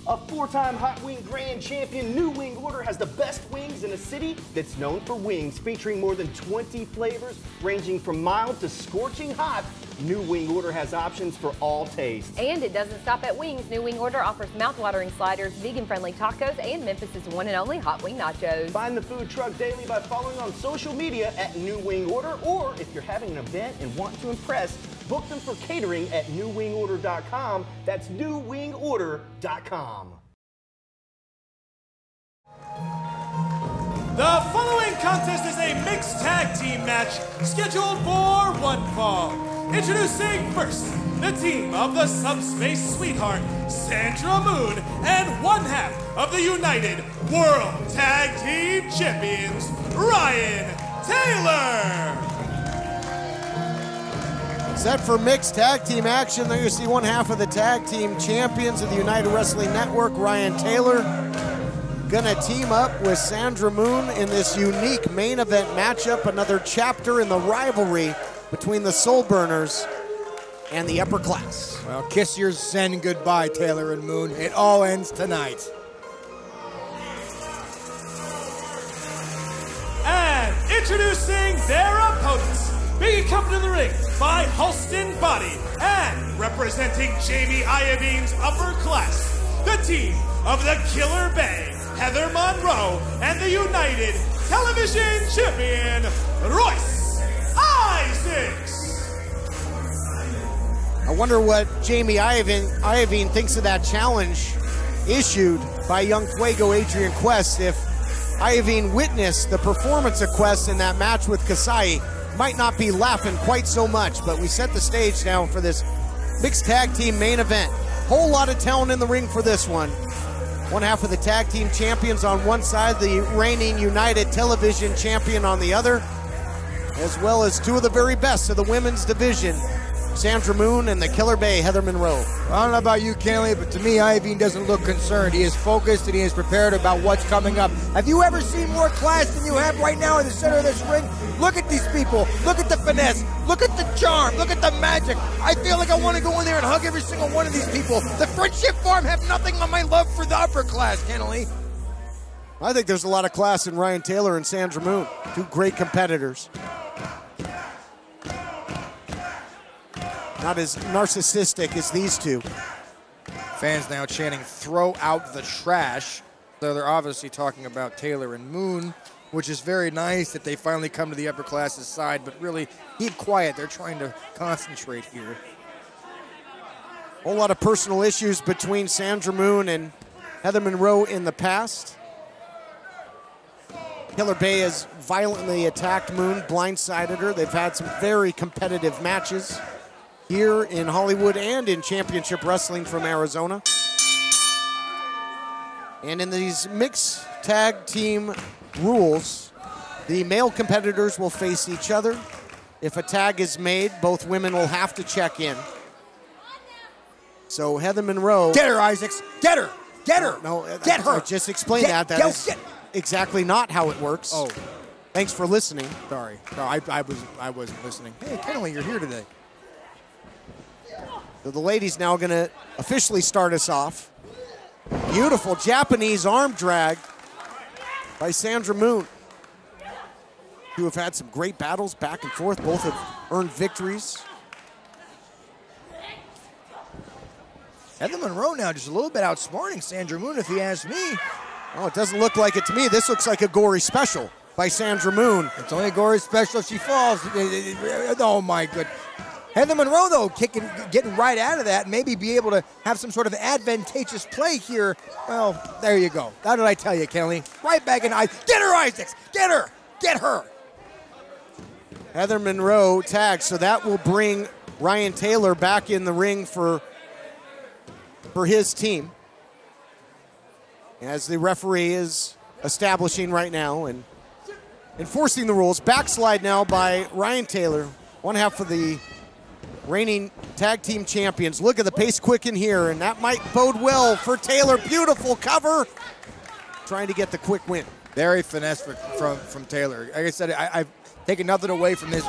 A 4-time Hot Wing Grand Champion, New Wing Order has the best wings in a city that's known for wings, featuring more than 20 flavors ranging from mild to scorching hot. New Wing Order has options for all tastes. And it doesn't stop at wings. New Wing Order offers mouth-watering sliders, vegan-friendly tacos, and Memphis' one and only hot wing nachos. Find the food truck daily by following on social media at New Wing Order, or if you're having an event and want to impress, book them for catering at newwingorder.com. That's newwingorder.com. The following contest is a mixed tag team match scheduled for one fall. Introducing first, the team of the Subspace Sweetheart, Sandra Moon, and one half of the United World Tag Team Champions, Ryan Taylor. Set for mixed tag team action. There you see one half of the tag team champions of the United Wrestling Network, Ryan Taylor, gonna team up with Sandra Moon in this unique main event matchup, another chapter in the rivalry between the Soul Burners and the upper class. Well, kiss your Zen goodbye, Taylor and Moon. It all ends tonight. And introducing their opponents, being accompanied in the ring by Halston Body and representing Jamie Iovine's upper class, the team of the Killer Bay, Heather Monroe, and the United Television Champion, Royce Isaacs. I wonder what Jamie Iovine thinks of that challenge issued by Young Fuego Adrian Quest. If Iovine witnessed the performance of Quest in that match with Kasai, might not be laughing quite so much, but we set the stage now for this mixed tag team main event. Whole lot of talent in the ring for this one. One half of the tag team champions on one side, the reigning United Television champion on the other, as well as two of the very best of the women's division, Sandra Moon and the Killer Bay, Heather Monroe. Well, I don't know about you, Kenley, but to me, Iovine doesn't look concerned. He is focused and he is prepared about what's coming up. Have you ever seen more class than you have right now in the center of this ring? Look at these people. Look at the finesse. Look at the charm. Look at the magic. I feel like I want to go in there and hug every single one of these people. The Friendship Farm have nothing on my love for the upper class, Kenley. I think there's a lot of class in Ryan Taylor and Sandra Moon, two great competitors. Not as narcissistic as these two. Fans now chanting, "Throw out the trash." So they're obviously talking about Taylor and Moon, which is very nice that they finally come to the upper class's side, but really keep quiet. They're trying to concentrate here. A whole lot of personal issues between Sandra Moon and Heather Monroe in the past. Killer Bay has violently attacked Moon, blindsided her. They've had some very competitive matches here in Hollywood and in Championship Wrestling from Arizona. And in these mixed tag team rules, the male competitors will face each other. If a tag is made, both women will have to check in. So Heather Monroe... Get her, Isaacs! Get her! Get her! No, get her! I just explained that. That is exactly not how it works. Oh. Thanks for listening. Sorry. No, I wasn't listening. Hey, Kenley, you're here today. So the ladies now going to officially start us off. Beautiful Japanese arm drag by Sandra Moon, who have had some great battles back and forth. Both have earned victories. Heather Monroe now just a little bit outsmarting Sandra Moon, if you ask me. Oh, it doesn't look like it to me. This looks like a gory special by Sandra Moon. It's only a gory special if she falls. Oh, my goodness. Heather Monroe, though, getting right out of that, maybe be able to have some sort of advantageous play here. Well, there you go. How did I tell you, Kenley? Right back in Isaacs. Get her, Isaacs! Get her! Get her! Heather Monroe tagged, so that will bring Ryan Taylor back in the ring for his team, as the referee is establishing right now and enforcing the rules. Backslide now by Ryan Taylor, one half of the reigning tag team champions. Look at the pace quicken here, and that might bode well for Taylor. Beautiful cover, trying to get the quick win. Very finesse from Taylor. Like I said, I've taken nothing away from his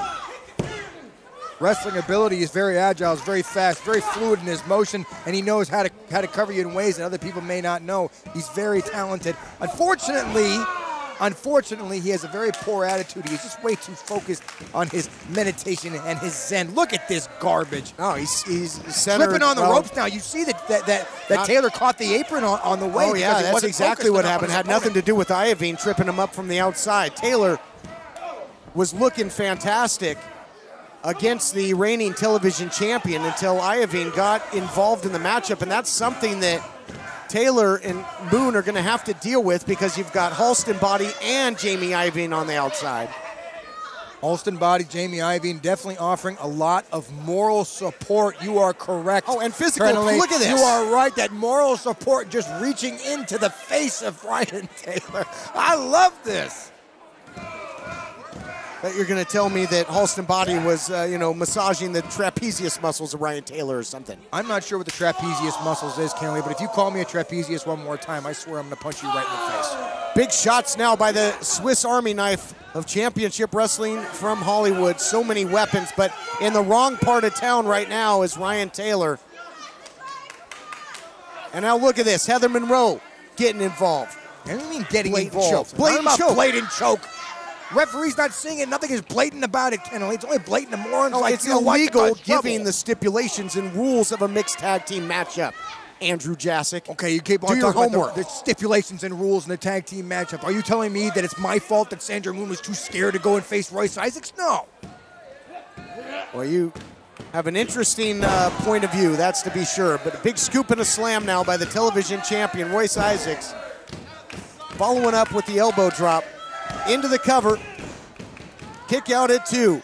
wrestling ability. He's very agile, he's very fast, very fluid in his motion, and he knows how to cover you in ways that other people may not know. He's very talented. Unfortunately, Unfortunately, he has a very poor attitude. He's just way too focused on his meditation and his zen. Look at this garbage. Oh, he's centered. Slipping on the ropes now. You see that Taylor caught the apron on the way. Oh, yeah, that's exactly what happened. Had nothing to do with Iovine tripping him up from the outside. Taylor was looking fantastic against the reigning television champion until Iovine got involved in the matchup, and that's something that Taylor and Moon are going to have to deal with because you've got Halston Body and Jamie Iovine on the outside. Halston Body, Jamie Iovine definitely offering a lot of moral support. You are correct. Oh, and physical. Trentally. Look at this. You are right. That moral support just reaching into the face of Ryan Taylor. I love this. But you're going to tell me that Halston Body was, massaging the trapezius muscles of Ryan Taylor or something. I'm not sure what the trapezius muscles is, Kenley, but if you call me a trapezius one more time, I swear I'm going to punch you right in the face. Big shots now by the Swiss Army knife of championship wrestling from Hollywood. So many weapons, but in the wrong part of town right now is Ryan Taylor. And now look at this, Heather Monroe getting involved. I don't mean getting Blatant involved. choke. Blatant choke. Blatant choke. Referee's not seeing it. Nothing is blatant about it, Kenley. It's only blatant to morons like it's you. illegal giving the stipulations and rules of a mixed tag team matchup. Andrew Jasic. Okay, you keep on talking about the stipulations and rules in the tag team matchup. Are you telling me that it's my fault that Sandra Moon was too scared to go and face Royce Isaacs? No. Well, you have an interesting point of view, that's to be sure. But a big scoop and a slam now by the television champion, Royce Isaacs. Following up with the elbow drop. Into the cover. Kick out at 2.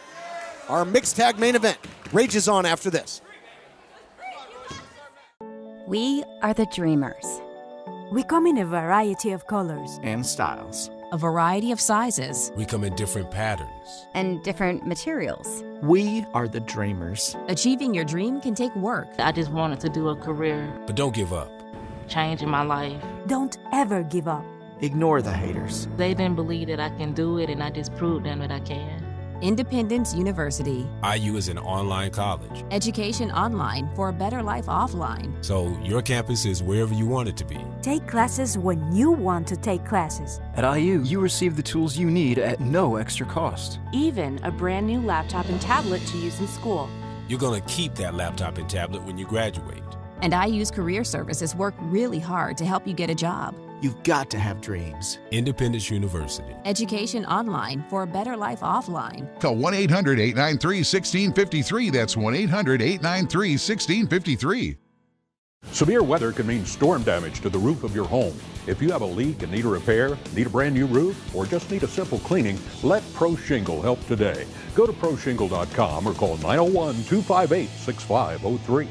Our mixed tag main event rages on after this. We are the Dreamers. We come in a variety of colors and styles. A variety of sizes. We come in different patterns. And different materials. We are the Dreamers. Achieving your dream can take work. I just wanted to do a career. But don't give up. Changing my life. Don't ever give up. Ignore the haters. They didn't believe that I can do it, and I just proved them that I can. Independence University. IU is an online college. Education online for a better life offline. So your campus is wherever you want it to be. Take classes when you want to take classes. At IU, you receive the tools you need at no extra cost. Even a brand new laptop and tablet to use in school. You're going to keep that laptop and tablet when you graduate. And IU's career services work really hard to help you get a job. You've got to have dreams. Independence University. Education online for a better life offline. Call 1-800-893-1653. That's 1-800-893-1653. Severe weather can mean storm damage to the roof of your home. If you have a leak and need a repair, need a brand new roof, or just need a simple cleaning, let Pro Shingle help today. Go to ProShingle.com or call 901-258-6503.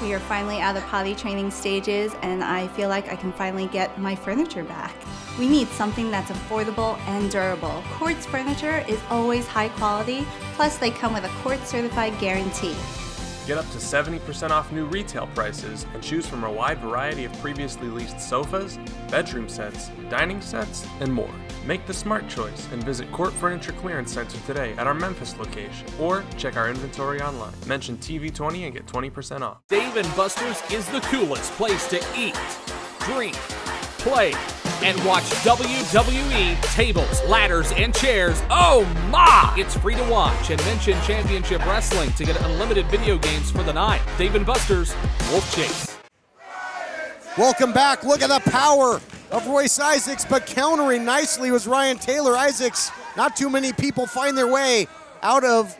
We are finally out of potty training stages, and I feel like I can finally get my furniture back. We need something that's affordable and durable. Quartz furniture is always high quality, plus they come with a Quartz certified guarantee. Get up to 70% off new retail prices and choose from a wide variety of previously leased sofas, bedroom sets, dining sets, and more. Make the smart choice and visit Court Furniture Clearance Center today at our Memphis location, or check our inventory online. Mention TV20 and get 20% off. Dave & Buster's is the coolest place to eat, drink, play, and watch WWE tables, ladders, and chairs. Oh my! It's free to watch, and mention Championship Wrestling to get unlimited video games for the night. Dave & Buster's, Wolf Chase. Welcome back. Look at the power of Royce Isaacs, but countering nicely was Ryan Taylor. Isaacs, not too many people find their way out of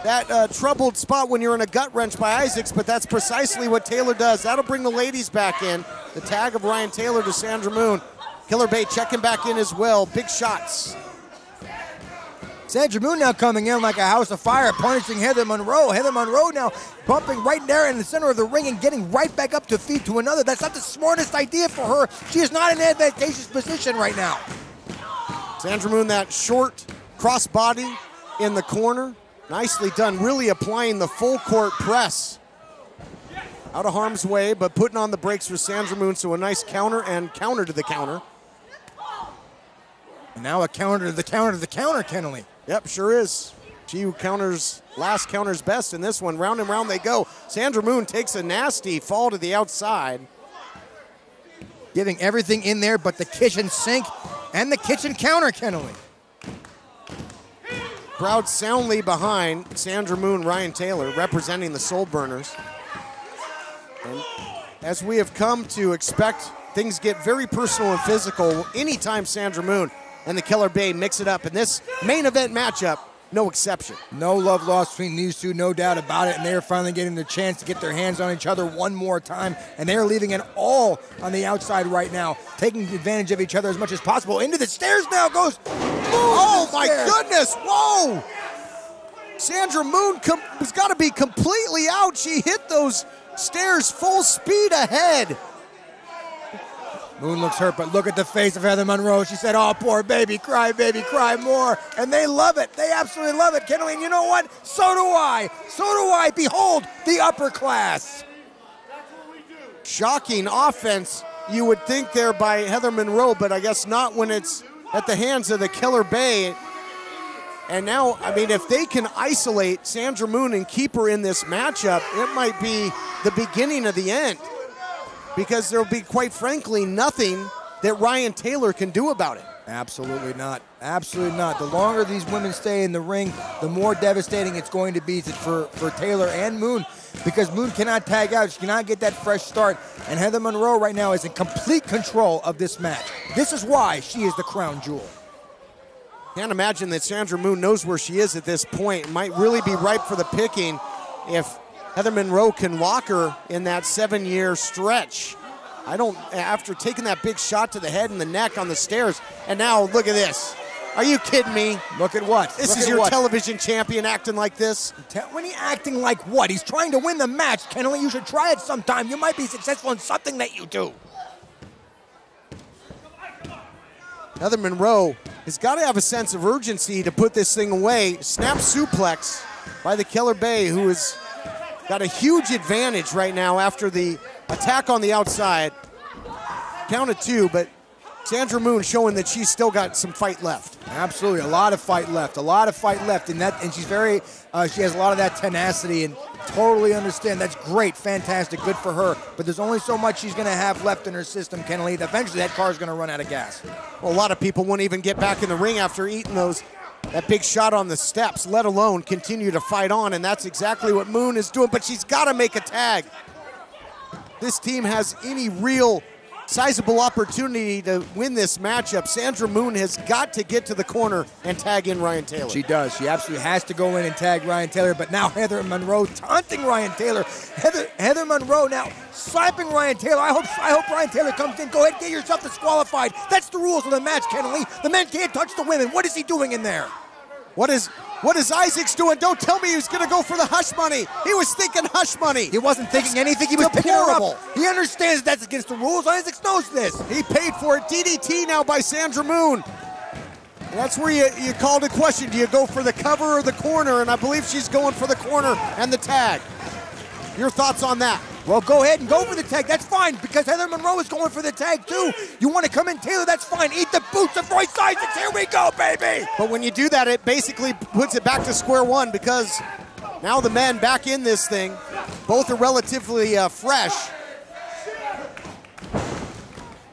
that troubled spot when you're in a gut wrench by Isaacs, but that's precisely what Taylor does. That'll bring the ladies back in. The tag of Ryan Taylor to Sandra Moon. Killer Bay checking back in as well. Big shots. Sandra Moon now coming in like a house of fire, punishing Heather Monroe. Heather Monroe now bumping right there in the center of the ring and getting right back up to feet to another. That's not the smartest idea for her. She is not in an advantageous position right now. Sandra Moon, that short crossbody in the corner. Nicely done, really applying the full court press. Out of harm's way, but putting on the brakes for Sandra Moon, so a nice counter and counter to the counter. And now a counter to the counter to the counter, Kenley. Yep, sure is. She who counters last counters best in this one. Round and round they go. Sandra Moon takes a nasty fall to the outside. giving everything in there but the kitchen sink and the kitchen counter, Kenneally. Crowd soundly behind Sandra Moon, Ryan Taylor, representing the Soul Burners. And as we have come to expect, things get very personal and physical anytime Sandra Moon and the Killer Bay mix it up. In this main event matchup, no exception. No love lost between these two, no doubt about it, and they are finally getting the chance to get their hands on each other one more time, and they are leaving it all on the outside right now, taking advantage of each other as much as possible. Into the stairs now goes Moon. Oh my goodness, whoa! Sandra Moon has got to be completely out. She hit those stairs full speed ahead. Moon looks hurt, but look at the face of Heather Monroe. She said, oh, poor baby, cry more. And they love it. They absolutely love it, Kenneally. And you know what? So do I. So do I. Behold the upper class. Shocking offense, you would think there by Heather Monroe, but I guess not when it's at the hands of the Killer Bay. And now, I mean, if they can isolate Sandra Moon and keep her in this matchup, it might be the beginning of the end. Because there'll be, quite frankly, nothing that Ryan Taylor can do about it. Absolutely not. Absolutely not. The longer these women stay in the ring, the more devastating it's going to be for Taylor and Moon, because Moon cannot tag out. She cannot get that fresh start. And Heather Monroe right now is in complete control of this match. This is why she is the crown jewel. Can't imagine that Sandra Moon knows where she is at this point. It might really be ripe for the picking if Heather Monroe can lock her in that 7-year stretch. After taking that big shot to the head and the neck on the stairs, and now look at this. Are you kidding me? Look at what? This is your television champion acting like this? When he acting like what? He's trying to win the match, Kenneally. You should try it sometime. You might be successful in something that you do. Heather Monroe has got to have a sense of urgency to put this thing away. Snap suplex by the Killer Bay, who has got a huge advantage right now after the attack on the outside. Counted 2, but Sandra Moon showing that she's still got some fight left. Absolutely, a lot of fight left, and she's very, she has a lot of that tenacity, and totally understand. That's great, fantastic, good for her, but there's only so much she's gonna have left in her system, Kenneally. Eventually that car's gonna run out of gas. Well, a lot of people won't even get back in the ring after eating that big shot on the steps, let alone continue to fight on, and that's exactly what Moon is doing, but she's gotta make a tag. This team has any real sizable opportunity to win this matchup. Sandra Moon has got to get to the corner and tag in Ryan Taylor. She does. She absolutely has to go in and tag Ryan Taylor, but now Heather Monroe taunting Ryan Taylor. Heather Monroe now slapping Ryan Taylor. I hope Ryan Taylor comes in. Go ahead, get yourself disqualified. That's the rules of the match, Kenneally. The men can't touch the women. What is he doing in there? What is Isaacs doing? Don't tell me he was going to go for the hush money. He was thinking hush money. He wasn't thinking anything. He was picking her up. He understands that's against the rules. Isaacs knows this. He paid for it. DDT now by Sandra Moon. And that's where you called a question. Do you go for the cover or the corner? And I believe she's going for the corner and the tag. Your thoughts on that? Well, go ahead and go for the tag. That's fine, because Heather Monroe is going for the tag, too. You want to come in, Taylor, that's fine. Eat the boots of Royce Isaacs. Here we go, baby. But when you do that, it basically puts it back to square one, because now the men back in this thing. Both are relatively fresh.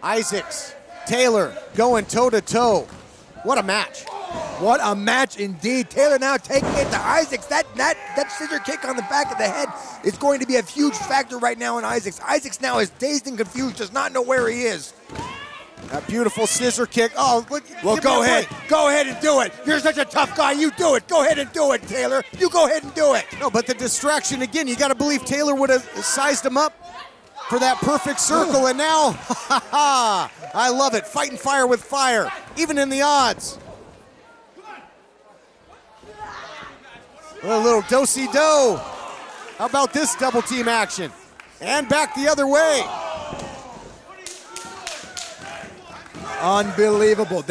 Isaacs, Taylor going toe-to-toe. What a match. What a match indeed. Taylor now taking it to Isaacs. That scissor kick on the back of the head is going to be a huge factor right now in Isaacs. Isaacs now is dazed and confused, does not know where he is. That beautiful scissor kick. Oh, look. Well, go ahead. Go ahead and do it. You're such a tough guy. You do it. Go ahead and do it, Taylor. You go ahead and do it. No, but the distraction, again, you got to believe Taylor would have sized him up for that perfect circle, and now, I love it. Fighting fire with fire, even in the odds. A little do-si-do. How about this double team action? And back the other way. Unbelievable.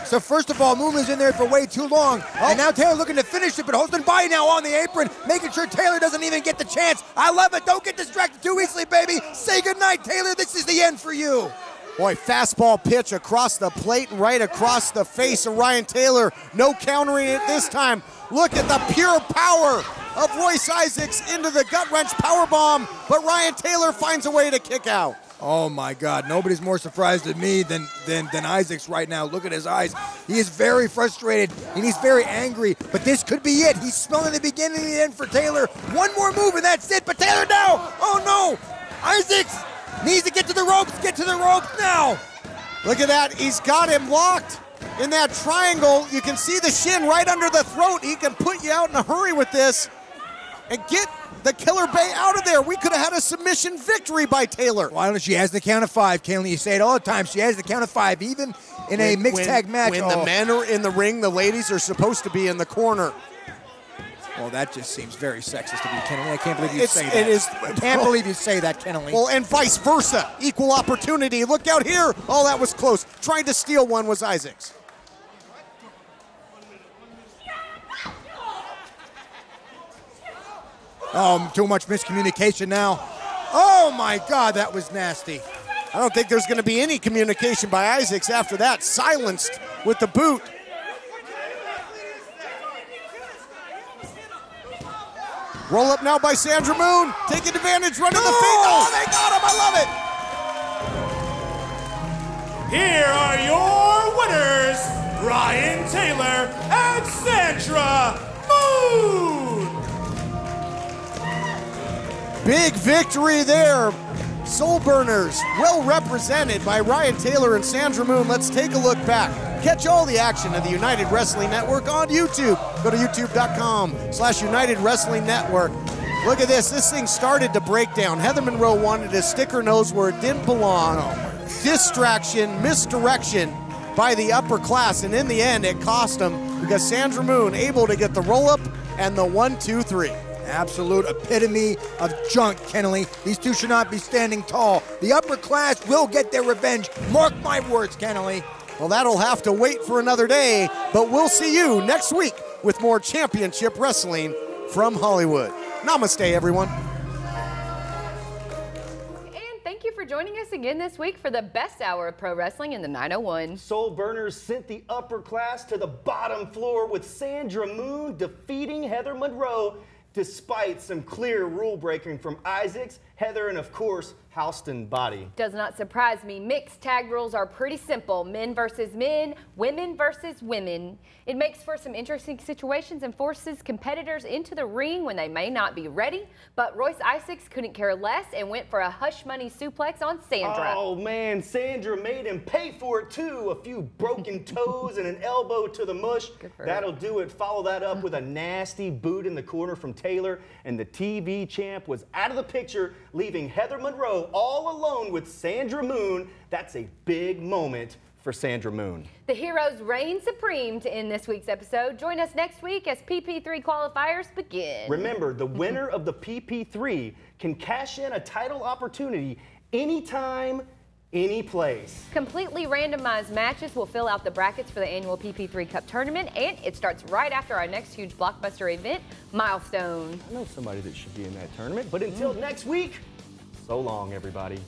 So first of all, Moon was in there for way too long. And now Taylor looking to finish it, but Holston Body now on the apron, making sure Taylor doesn't even get the chance. I love it. Don't get distracted too easily, baby. Say goodnight, Taylor. This is the end for you. Boy, fastball pitch across the plate and right across the face of Ryan Taylor. No countering it this time. Look at the pure power of Royce Isaacs into the gut-wrench powerbomb, but Ryan Taylor finds a way to kick out. Oh my God, nobody's more surprised at me than Isaacs right now. Look at his eyes. He is very frustrated and he's very angry, but this could be it. He's smelling the beginning and the end for Taylor. One more move and that's it, but Taylor now, oh no! Isaacs needs to get to the ropes now! Look at that, he's got him locked in that triangle. You can see the shin right under the throat. He can put you out in a hurry with this and get the Killer Bay out of there. We could have had a submission victory by Taylor. Well, she has the count of 5, Kenley. You say it all the time. She has the count of 5, even in a mixed tag match. When the men are in the ring, the ladies are supposed to be in the corner. Well, that just seems very sexist to me, Kenley. I can't believe you say that. It is. I can't believe you say that, Kenley. Well, and vice versa. Equal opportunity. Look out here. Oh, that was close. Trying to steal one was Isaacs. Too much miscommunication now. Oh my God, that was nasty. I don't think there's going to be any communication by Isaacs after that. Silenced with the boot. Roll up now by Sandra Moon. Taking advantage, running the feet. Oh, they got him. I love it. Here are your winners, Ryan Taylor and Sandra Moon. Big victory there. Soul Burners, well represented by Ryan Taylor and Sandra Moon. Let's take a look back. Catch all the action of the United Wrestling Network on YouTube. Go to youtube.com/United Wrestling Network. Look at this. This thing started to break down. Heather Monroe wanted to stick her nose where it didn't belong. Distraction, misdirection by the upper class, and in the end, it cost them because Sandra Moon able to get the roll-up and the 1-2-3. Absolute epitome of junk, Kenley. These two should not be standing tall. The upper class will get their revenge. Mark my words, Kenley. Well, that'll have to wait for another day, but we'll see you next week with more championship wrestling from Hollywood. Namaste, everyone. And thank you for joining us again this week for the best hour of pro wrestling in the 901. Soul Burners sent the upper class to the bottom floor with Sandra Moon defeating Heather Monroe despite some clear rule breaking from Isaacs, Heather, and of course, Houston Body. Does not surprise me. Mixed tag rules are pretty simple. Men versus men, women versus women. It makes for some interesting situations and forces competitors into the ring when they may not be ready. But Royce Isaacs couldn't care less and went for a hush money suplex on Sandra. Oh man, Sandra made him pay for it too. A few broken toes and an elbow to the mush. That'll do it. Follow that up with a nasty boot in the corner from Taylor. And the TV champ was out of the picture, leaving Heather Monroe all alone with Sandra Moon. That's a big moment for Sandra Moon. The heroes reign supreme to end this week's episode. Join us next week as PP3 qualifiers begin. Remember, the winner of the PP3 can cash in a title opportunity anytime, any place. Completely randomized matches will fill out the brackets for the annual PP3 Cup tournament, and it starts right after our next huge blockbuster event, Milestone. I know somebody that should be in that tournament, but until next week, so long, everybody.